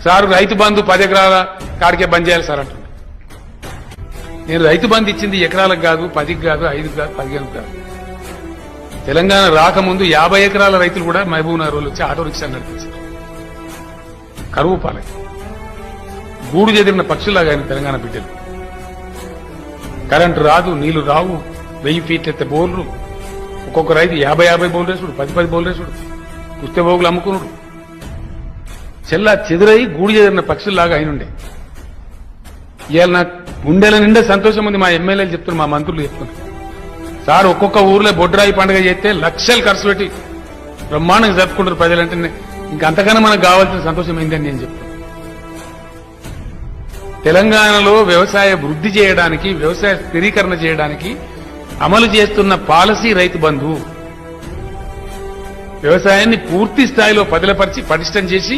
Sir Rythu Bandhu 10 ఎకరాల కాడికే బంద్ చేయాలి sir అంటున్నాడు. నేను రైతు బంధు ఇచ్చింది ఎకరాలకు కాదు, 10కి కాదు, 5కి కాదు, 15కి కాదు. తెలంగాణ రాకముందు 50 ఎకరాల రైతులు కూడా మహబూబ్ నగర్ వచ్చి ఆటో రిక్షా నడిపించారు. కరువు పాలకి గూడు చెదిరిన పక్షులాగా ఆయన తెలంగాణ బిడ్డలు. కరెంటు రాదు, నీళ్లు రావు, 1000 ఫీట్ ఎత్తే బోర్లు, ఒక్కొక్క రైతు 50 బోర్లు వేసుడు, 10 బోర్లు వేసుడు, కుస్తే బోగులు అమ్ముకున్నాడు. చెల్లా చెదురై గూడు చెదిరిన పక్షుల్లాగా అయినుండే. ఇవాళ నాకు గుండెల నిండా సంతోషం ఉంది. మా ఎమ్మెల్యేలు చెప్తున్నారు, మా మంత్రులు చెప్తున్నారు, సార్ ఒక్కొక్క ఊర్లో బొడ్రాయి పండుగ చేస్తే లక్షలు ఖర్చు పెట్టి బ్రహ్మాండంగా జరుపుకుంటారు ప్రజలంటే. ఇంకంతకన్నా మనకు కావాల్సిన సంతోషం ఏంటని నేను చెప్తాను. తెలంగాణలో వ్యవసాయ వృద్ధి చేయడానికి, వ్యవసాయ స్థిరీకరణ చేయడానికి అమలు చేస్తున్న పాలసీ రైతు బంధు. వ్యవసాయాన్ని పూర్తి స్థాయిలో పదిలపరిచి పటిష్టం చేసి